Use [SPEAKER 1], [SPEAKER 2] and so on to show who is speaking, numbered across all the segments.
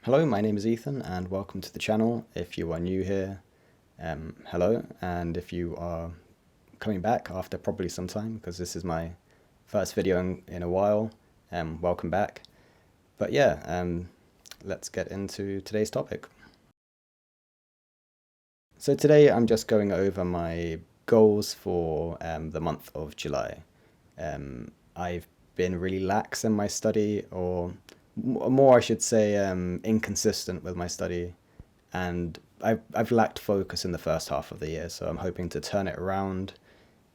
[SPEAKER 1] Hello, my name is Ethan and welcome to the channel. If you are new here, hello, and if you are coming back after probably some time, because this is my first video in a while, welcome back. But yeah, let's get into today's topic. So today I'm just going over my goals for the month of July. I've been really lax in my study, or more I should say inconsistent with my study, and I've lacked focus in the first half of the year, so I'm hoping to turn it around,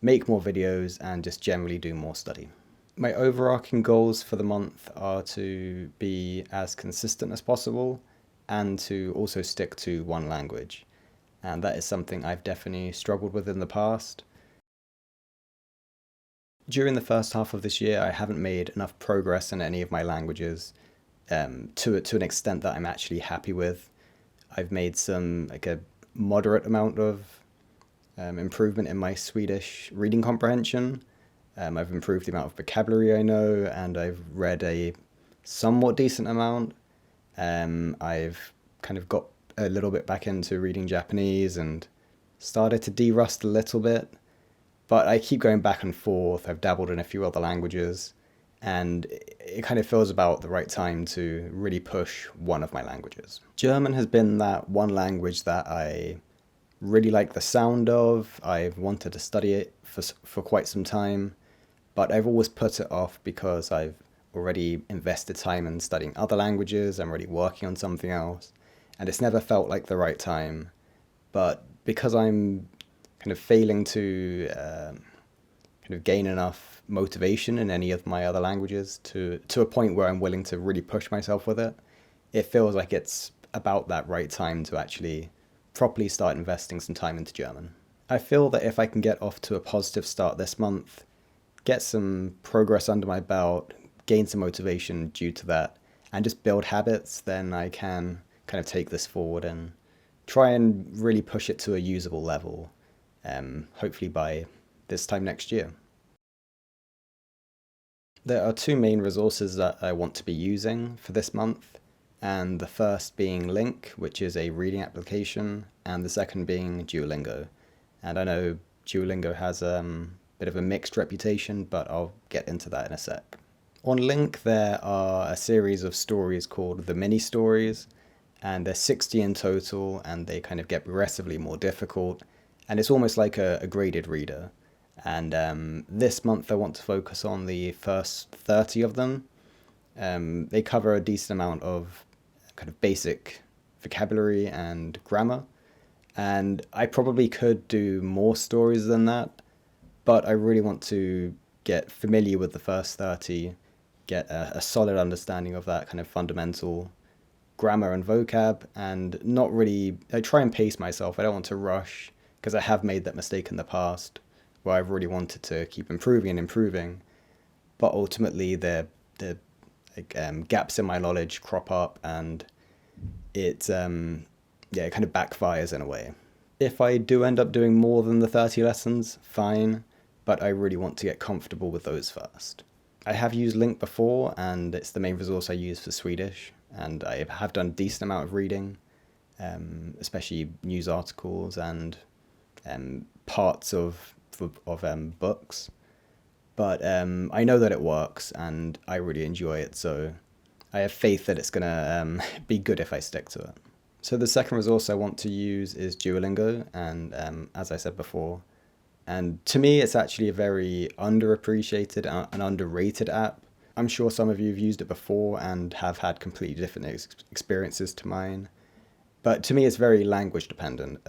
[SPEAKER 1] make more videos, and just generally do more study. My overarching goals for the month are to be as consistent as possible and to also stick to one language. And that is something I've definitely struggled with in the past. During the first half of this year, I haven't made enough progress in any of my languages to an extent that I'm actually happy with. I've made a moderate amount of improvement in my Swedish reading comprehension. I've improved the amount of vocabulary I know, and I've read a somewhat decent amount. I've kind of got a little bit back into reading Japanese and started to de-rust a little bit, but I keep going back and forth. I've dabbled in a few other languages, and it kind of feels about the right time to really push one of my languages. German has been that one language that I really like the sound of. I've wanted to study it for quite some time, but I've always put it off because I've already invested time in studying other languages. I'm already working on something else, and it's never felt like the right time. But because I'm kind of failing to kind of gain enough motivation in any of my other languages to a point where I'm willing to really push myself with it, it feels like it's about that right time to actually properly start investing some time into German. I feel that if I can get off to a positive start this month, get some progress under my belt, gain some motivation due to that, and just build habits, then I can kind of take this forward and try and really push it to a usable level, hopefully by this time next year. There are two main resources that I want to be using for this month, and the first being LingQ, which is a reading application, and the second being Duolingo. And I know Duolingo has a bit of a mixed reputation, but I'll get into that in a sec. On LingQ, there are a series of stories called the mini stories, and there's 60 in total, and they kind of get progressively more difficult, and it's almost like a graded reader. And this month I want to focus on the first 30 of them. They cover a decent amount of kind of basic vocabulary and grammar, and I probably could do more stories than that, but I really want to get familiar with the first 30, get a solid understanding of that kind of fundamental grammar and vocab, and not really, I try and pace myself. I don't want to rush, because I have made that mistake in the past where I've really wanted to keep improving and improving, but ultimately the gaps in my knowledge crop up, and it kind of backfires in a way. If I do end up doing more than the 30 lessons, fine, but I really want to get comfortable with those first. I have used LingQ before, and it's the main resource I use for Swedish, and I have done a decent amount of reading, especially news articles and parts of books. But I know that it works, and I really enjoy it, so I have faith that it's going to be good if I stick to it. So the second resource I want to use is Duolingo, and as I said before, and to me it's actually a very underappreciated and underrated app. I'm sure some of you have used it before and have had completely different experiences to mine, but to me it's very language dependent.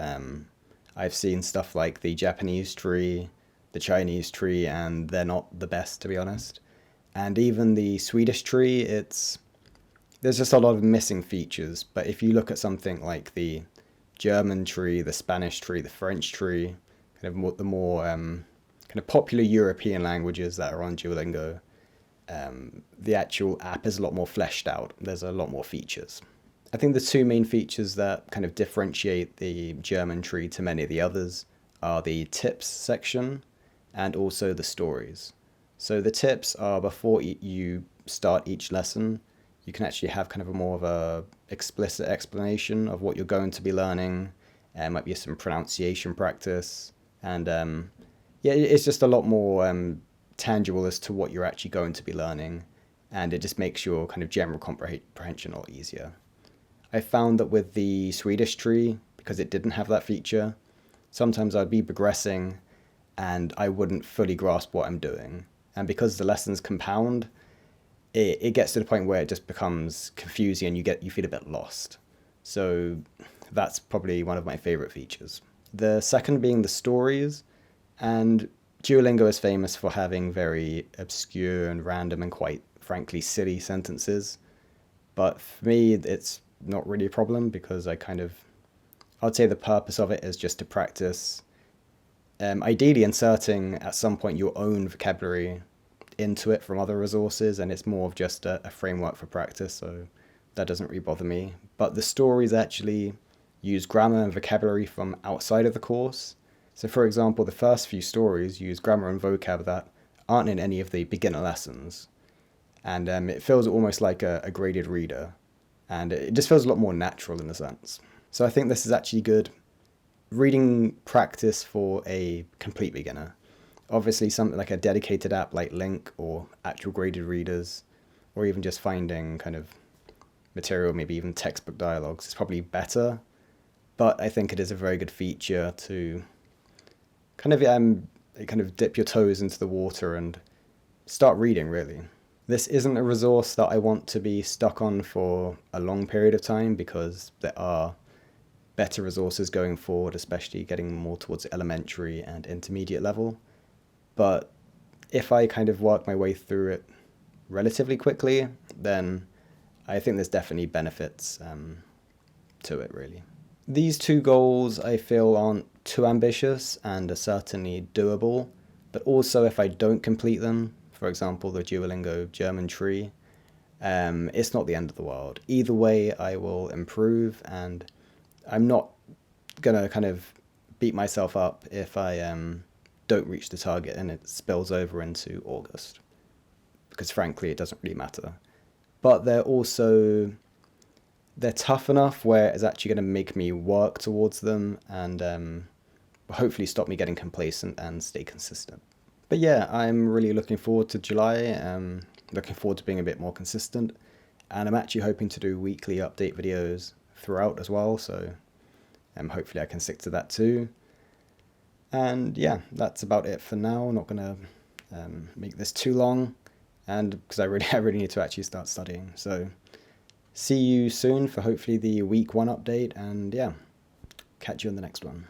[SPEAKER 1] I've seen stuff like the Japanese tree, the Chinese tree, and they're not the best, to be honest. And even the Swedish tree, there's just a lot of missing features. But if you look at something like the German tree, the Spanish tree, the French tree, the more kind of popular European languages that are on Duolingo, the actual app is a lot more fleshed out. There's a lot more features. I think the two main features that kind of differentiate the German tree to many of the others are the tips section and also the stories. So the tips are before you start each lesson, you can actually have kind of a more of a explicit explanation of what you're going to be learning. Might be some pronunciation practice, and yeah, it's just a lot more tangible as to what you're actually going to be learning, and it just makes your kind of general comprehension a lot easier. I found that with the Swedish tree, because it didn't have that feature, sometimes I'd be progressing and I wouldn't fully grasp what I'm doing. And because the lessons compound, it gets to the point where it just becomes confusing and you feel a bit lost. So that's probably one of my favorite features. The second being the stories, and Duolingo is famous for having very obscure and random and quite frankly silly sentences. But for me, it's not really a problem because I'd say the purpose of it is just to practice, ideally inserting at some point your own vocabulary into it from other resources, and it's more of just a framework for practice, so that doesn't really bother me. But the stories actually use grammar and vocabulary from outside of the course. So for example, the first few stories use grammar and vocab that aren't in any of the beginner lessons, and it feels almost like a graded reader, and it just feels a lot more natural in a sense. So I think this is actually good reading practice for a complete beginner. Obviously, something like a dedicated app like LingQ or actual graded readers, or even just finding kind of material, maybe even textbook dialogues, is probably better. But I think it is a very good feature to kind of dip your toes into the water and start reading, really. This isn't a resource that I want to be stuck on for a long period of time because there are better resources going forward, especially getting more towards the elementary and intermediate level. But if I kind of work my way through it relatively quickly, then I think there's definitely benefits to it, really. These two goals I feel aren't too ambitious and are certainly doable, but also if I don't complete them, for example, the Duolingo German tree, it's not the end of the world. Either way, I will improve, and I'm not going to kind of beat myself up if I don't reach the target and it spills over into August, because frankly, it doesn't really matter. But they're tough enough where it's actually going to make me work towards them and hopefully stop me getting complacent and stay consistent. But yeah, I'm really looking forward to July. Looking forward to being a bit more consistent, and I'm actually hoping to do weekly update videos throughout as well, so hopefully I can stick to that too. And yeah, that's about it for now. I'm not going to make this too long, and because I really need to actually start studying. So see you soon for hopefully the week 1 update, and yeah, catch you in the next one.